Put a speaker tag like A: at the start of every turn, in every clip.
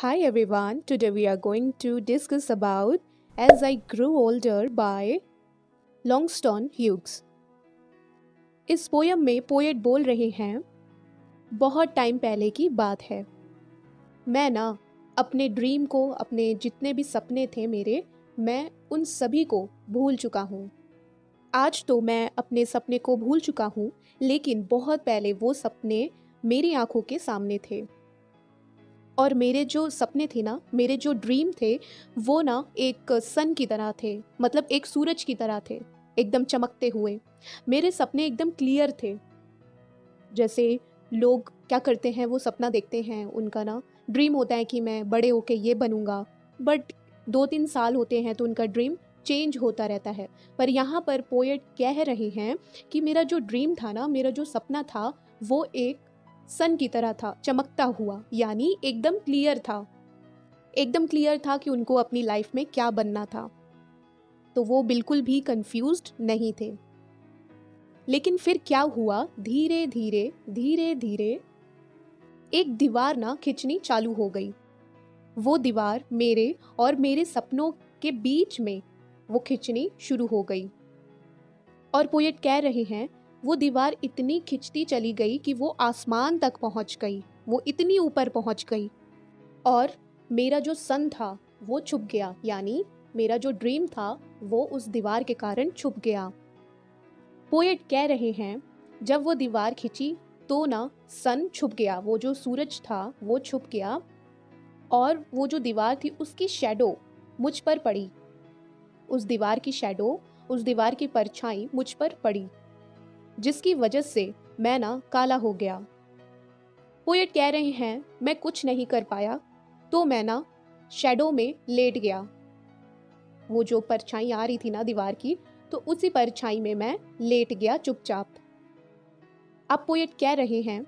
A: Hi everyone, today we are going to discuss about As I Grew Older by Langston Hughes। इस poem में poet बोल रहे हैं, बहुत टाइम पहले की बात है। मैं ना अपने ड्रीम को, अपने जितने भी सपने थे मेरे, मैं उन सभी को भूल चुका हूँ। आज तो मैं अपने सपने को भूल चुका हूँ, लेकिन बहुत पहले वो सपने मेरी आंखों के सामने थे। और मेरे जो सपने थे ना, मेरे जो ड्रीम थे, वो ना एक सन की तरह थे, मतलब एक सूरज की तरह थे, एकदम चमकते हुए। मेरे सपने एकदम क्लियर थे। जैसे लोग क्या करते हैं, वो सपना देखते हैं, उनका ना ड्रीम होता है कि मैं बड़े होके ये बनूंगा, बट 2-3 साल होते हैं तो उनका ड्रीम चेंज होता रहता है। पर यहाँ पर पोएट कह रहे हैं कि मेरा जो ड्रीम था ना, मेरा जो सपना था, वो एक सन की तरह था, चमकता हुआ, यानी एकदम क्लियर था। एकदम क्लियर था कि उनको अपनी लाइफ में क्या बनना था, तो वो बिल्कुल भी कंफ्यूज्ड नहीं थे। लेकिन फिर क्या हुआ, धीरे धीरे धीरे धीरे एक दीवार ना खिंचनी चालू हो गई। वो दीवार मेरे और मेरे सपनों के बीच में वो खिंचनी शुरू हो गई। और पोएट कह रहे हैं, वो दीवार इतनी खिंचती चली गई कि वो आसमान तक पहुंच गई, वो इतनी ऊपर पहुंच गई। और मेरा जो सन था वो छुप गया, यानी मेरा जो ड्रीम था वो उस दीवार के कारण छुप गया। पोएट कह रहे हैं, जब वो दीवार खिंची तो ना सन छुप गया, वो जो सूरज था वो छुप गया, और वो जो दीवार थी उसकी शैडो मुझ पर पड़ी। उस दीवार की शैडो, उस दीवार की परछाई मुझ पर पड़ी, जिसकी वजह से मैं ना काला हो गया। पोएट कह रहे हैं, मैं कुछ नहीं कर पाया, तो मैं ना शैडो में लेट गया। वो जो परछाई आ रही थी ना दीवार की, तो उसी परछाई में मैं लेट गया चुपचाप। अब पोएट कह रहे हैं,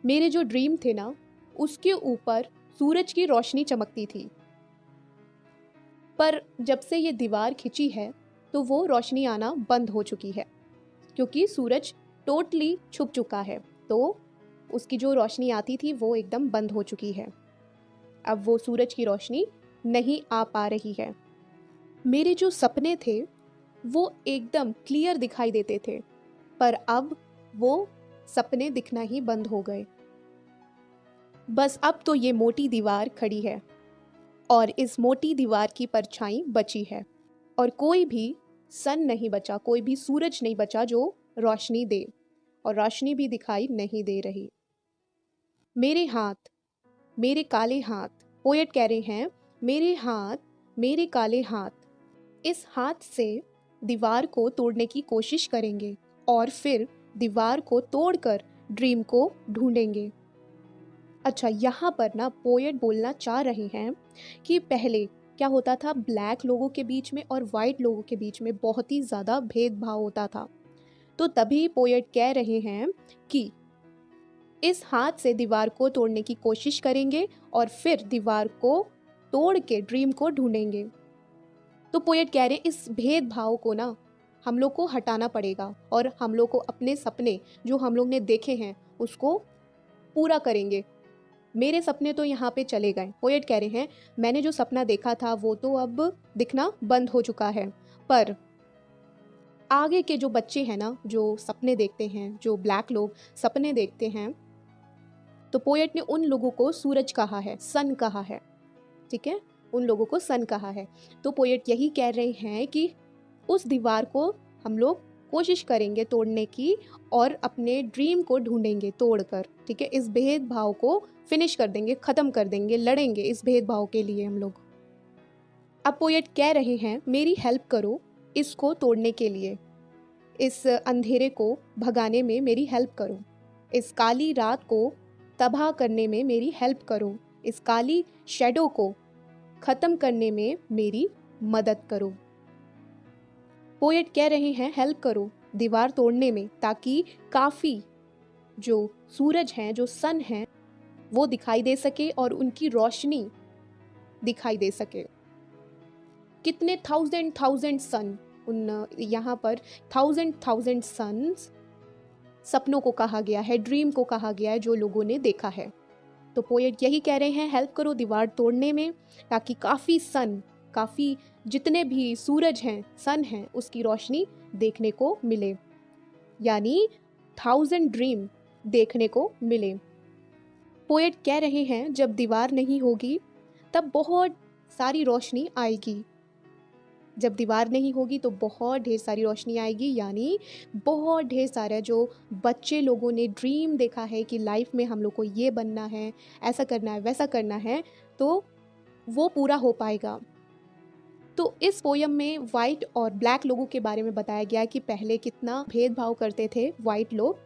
A: मेरे जो ड्रीम थे ना, उसके ऊपर सूरज की रोशनी चमकती थी, पर जब से ये दीवार खिंची है तो वो रोशनी आना बंद हो चुकी है, क्योंकि सूरज टोटली छुप चुका है। तो उसकी जो रोशनी आती थी वो एकदम बंद हो चुकी है। अब वो सूरज की रोशनी नहीं आ पा रही है। मेरे जो सपने थे वो एकदम क्लियर दिखाई देते थे, पर अब वो सपने दिखना ही बंद हो गए। बस अब तो ये मोटी दीवार खड़ी है, और इस मोटी दीवार की परछाई बची है, और कोई भी सन नहीं बचा, कोई भी सूरज नहीं बचा जो रोशनी दे, और रोशनी भी दिखाई नहीं दे रही। मेरे हाथ, मेरे काले हाथ, पोएट कह रहे हैं, मेरे हाथ, मेरे काले हाथ, इस हाथ से दीवार को तोड़ने की कोशिश करेंगे, और फिर दीवार को तोड़कर ड्रीम को ढूंढेंगे। अच्छा, यहाँ पर ना पोएट बोलना चाह रहे हैं कि पहले क्या होता था, ब्लैक लोगों के बीच में और वाइट लोगों के बीच में बहुत ही ज़्यादा भेदभाव होता था। तो तभी पोएट कह रहे हैं कि इस हाथ से दीवार को तोड़ने की कोशिश करेंगे, और फिर दीवार को तोड़ के ड्रीम को ढूंढेंगे। तो पोएट कह रहे हैं, इस भेदभाव को ना हम लोग को हटाना पड़ेगा, और हम लोग को अपने सपने जो हम लोग ने देखे हैं उसको पूरा करेंगे। मेरे सपने तो यहाँ पे चले गए। पोएट कह रहे हैं, मैंने जो सपना देखा था वो तो अब दिखना बंद हो चुका है, पर आगे के जो बच्चे हैं ना, जो सपने देखते हैं, जो ब्लैक लोग सपने देखते हैं, तो पोएट ने उन लोगों को सूरज कहा है, सन कहा है, ठीक है, उन लोगों को सन कहा है। तो पोएट यही कह रहे हैं कि उस दीवार को हम लोग कोशिश करेंगे तोड़ने की, और अपने ड्रीम को ढूंढेंगे तोड़कर, ठीक है, इस भेदभाव को फिनिश कर देंगे, ख़त्म कर देंगे, लड़ेंगे इस भेदभाव के लिए हम लोग। अब पोएट कह रहे हैं, मेरी हेल्प करो इसको तोड़ने के लिए, इस अंधेरे को भगाने में मेरी हेल्प करो, इस काली रात को तबाह करने में मेरी हेल्प करो, इस काली शैडो को ख़त्म करने में मेरी मदद करो। पोएट कह रहे हैं, हेल्प करो दीवार तोड़ने में, ताकि काफ़ी जो सूरज हैं, जो सन हैं, वो दिखाई दे सके और उनकी रोशनी दिखाई दे सके। कितने थाउजेंड सन, उन यहाँ पर थाउजेंड सन्स सपनों को कहा गया है, ड्रीम को कहा गया है, जो लोगों ने देखा है। तो पोएट यही कह रहे हैं, हेल्प करो दीवार तोड़ने में, ताकि काफ़ी जितने भी सूरज हैं, सन हैं, उसकी रोशनी देखने को मिले, यानी 1000 ड्रीम देखने को मिले। पोएट कह रहे हैं जब दीवार नहीं होगी तब बहुत सारी रोशनी आएगी। जब दीवार नहीं होगी तो बहुत ढेर सारी रोशनी आएगी, यानी बहुत ढेर सारे जो बच्चे लोगों ने ड्रीम देखा है कि लाइफ में हम लोग को ये बनना है, ऐसा करना है, वैसा करना है, तो वो पूरा हो पाएगा। तो इस पोयम में वाइट और ब्लैक लोगों के बारे में बताया गया कि पहले कितना भेदभाव करते थे वाइट लोग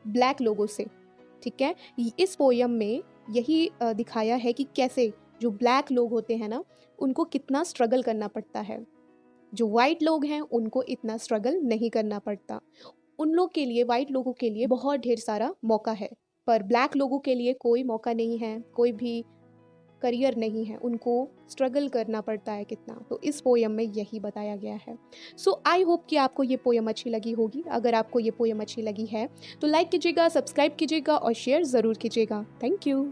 A: ब्लैक लोगों से, ठीक है। इस पोयम में यही दिखाया है कि कैसे जो ब्लैक लोग होते हैं ना, उनको कितना स्ट्रगल करना पड़ता है, जो वाइट लोग हैं उनको इतना स्ट्रगल नहीं करना पड़ता। उन लोग के लिए, वाइट लोगों के लिए बहुत ढेर सारा मौका है, पर ब्लैक लोगों के लिए कोई मौका नहीं है, कोई भी करियर नहीं है, उनको स्ट्रगल करना पड़ता है कितना। तो इस पोयम में यही बताया गया है। सो आई होप कि आपको ये पोयम अच्छी लगी होगी। अगर आपको ये पोयम अच्छी लगी है तो लाइक कीजिएगा, सब्सक्राइब कीजिएगा और शेयर ज़रूर कीजिएगा। Thank you.